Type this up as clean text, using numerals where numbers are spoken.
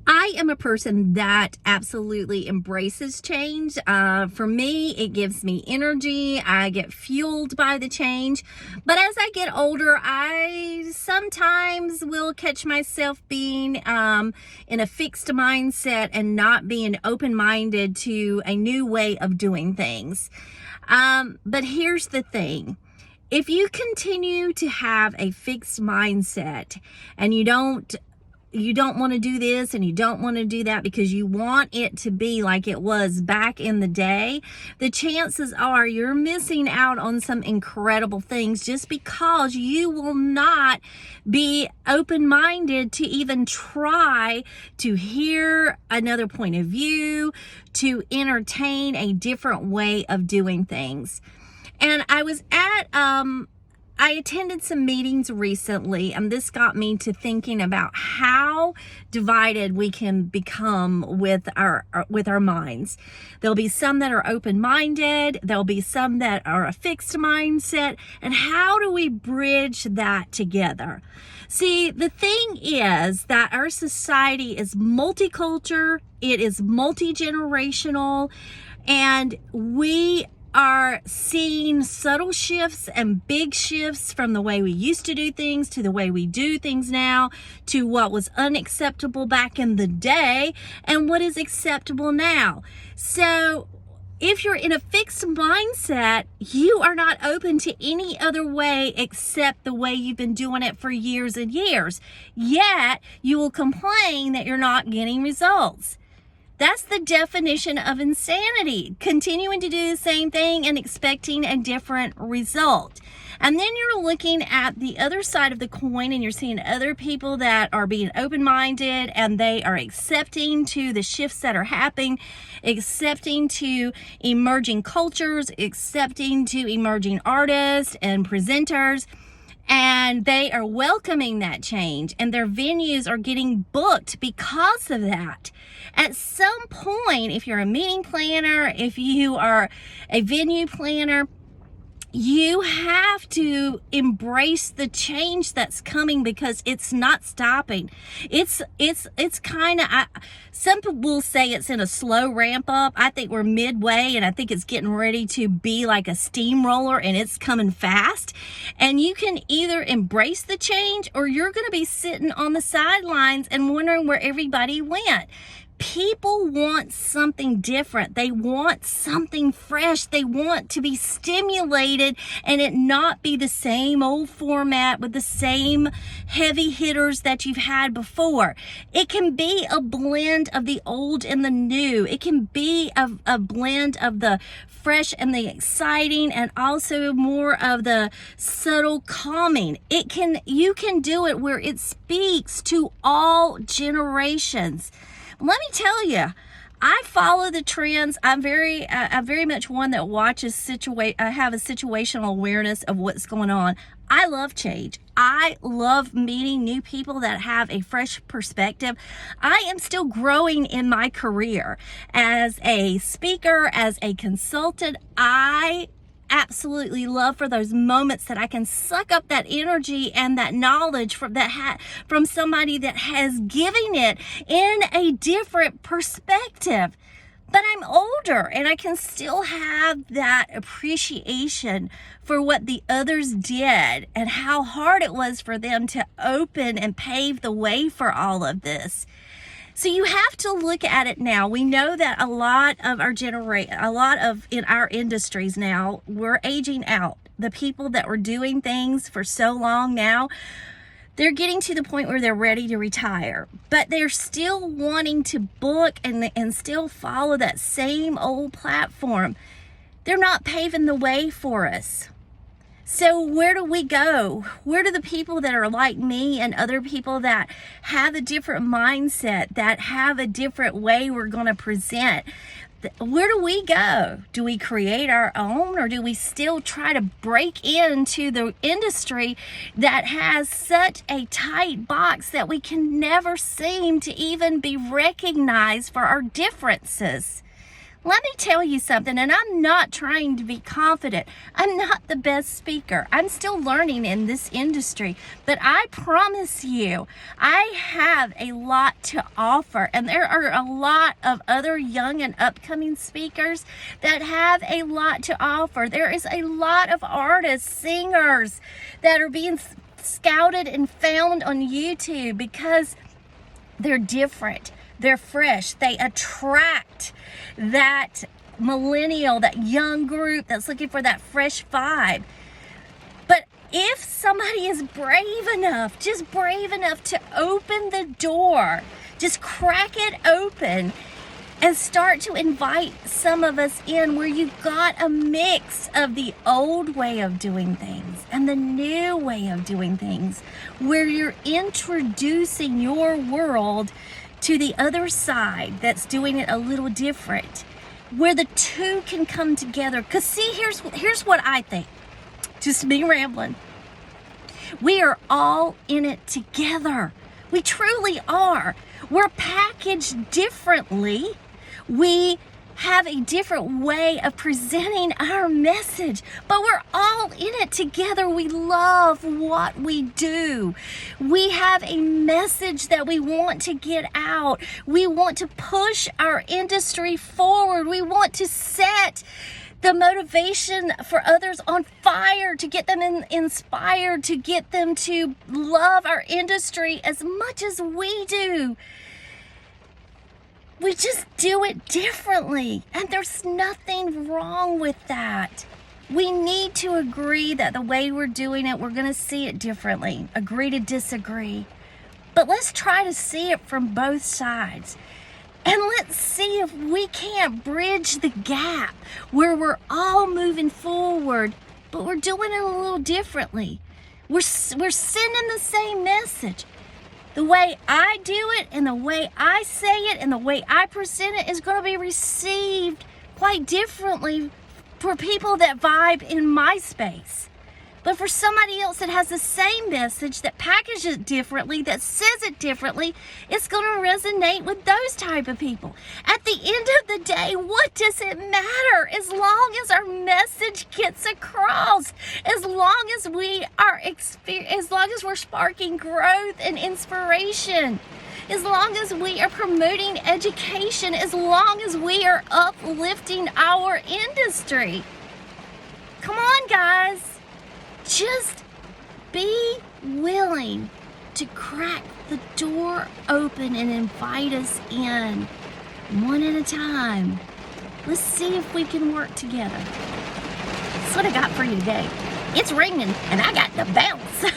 I am a person that absolutely embraces change. For me, it gives me energy. I get fueled by the change. But as I get older, I sometimes will catch myself being in a fixed mindset and not being open-minded to a new way of doing things. But here's the thing. If you continue to have a fixed mindset and you don't want to do this and you don't want to do that because you want it to be like it was back in the day, the chances are you're missing out on some incredible things just because you will not be open-minded to even try to hear another point of view, to entertain a different way of doing things. And I attended some meetings recently, and this got me to thinking about how divided we can become with our minds. There'll be some that are open-minded, there'll be some that are a fixed mindset, and how do we bridge that together? See, the thing is that our society is multicultural, it is multi-generational, and we are seeing subtle shifts and big shifts from the way we used to do things to the way we do things now, to what was unacceptable back in the day and what is acceptable now. So if you're in a fixed mindset, you are not open to any other way except the way you've been doing it for years and years. Yet you will complain that you're not getting results. That's the definition of insanity, continuing to do the same thing and expecting a different result. And then you're looking at the other side of the coin and you're seeing other people that are being open-minded and they are accepting to the shifts that are happening, accepting to emerging cultures, accepting to emerging artists and presenters. And they are welcoming that change, and their venues are getting booked because of that. At some point, if you're a meeting planner, if you are a venue planner, you have to embrace the change that's coming because it's not stopping. It's kind of, some people will say it's in a slow ramp up. I think we're midway, and I think it's getting ready to be like a steamroller, and it's coming fast. And you can either embrace the change or you're going to be sitting on the sidelines and wondering where everybody went. People want something different. They want something fresh. They want to be stimulated and it not be the same old format with the same heavy hitters that you've had before. It can be a blend of the old and the new. It can be a blend of the fresh and the exciting and also more of the subtle calming. You can do it where it speaks to all generations. Let me tell you, I follow the trends. I'm very much one that watches I have a situational awareness of what's going on. I love change. I love meeting new people that have a fresh perspective. I am still growing in my career as a speaker, as a consultant. I absolutely love for those moments that I can suck up that energy and that knowledge from somebody that has given it in a different perspective. But I'm older and I can still have that appreciation for what the others did and how hard it was for them to open and pave the way for all of this. So you have to look at it now. We know that a lot in our industries now, we're aging out. The people that were doing things for so long now, they're getting to the point where they're ready to retire, but they're still wanting to book and still follow that same old platform. They're not paving the way for us. So where do we go? Where do the people that are like me and other people that have a different mindset, that have a different way we're going to present, where do we go? Do we create our own, or do we still try to break into the industry that has such a tight box that we can never seem to even be recognized for our differences? Let me tell you something, and I'm not trying to be confident. I'm not the best speaker. I'm still learning in this industry, but I promise you, I have a lot to offer, and there are a lot of other young and upcoming speakers that have a lot to offer. There is a lot of artists, singers that are being scouted and found on YouTube because they're different. They're fresh. They attract that millennial, that young group that's looking for that fresh vibe. But if somebody is brave enough, just brave enough to open the door, just crack it open and start to invite some of us in, where you've got a mix of the old way of doing things and the new way of doing things, where you're introducing your world to the other side that's doing it a little different, where the two can come together. Because see, here's what I think. Just me rambling. We are all in it together. We truly are. We're packaged differently. We have a different way of presenting our message, but we're all in it together. We love what we do. We have a message that we want to get out. We want to push our industry forward. We want to set the motivation for others on fire, to get them inspired, to get them to love our industry as much as we do. We just do it differently, and there's nothing wrong with that. We need to agree that the way we're doing it, we're going to see it differently. Agree to disagree. But let's try to see it from both sides. And let's see if we can't bridge the gap where we're all moving forward, but we're doing it a little differently. We're sending the same message. The way I do it and the way I say it and the way I present it is going to be received quite differently for people that vibe in my space. But for somebody else that has the same message, that packages it differently, that says it differently, it's going to resonate with those type of people. At the end of the day, what does it matter? As long as our message gets across, as long as we're sparking growth and inspiration, as long as we are promoting education, as long as we are uplifting our industry. Come on, guys. Just be willing to crack the door open and invite us in one at a time. Let's see if we can work together. That's what I got for you today. It's ringing and I got to bounce.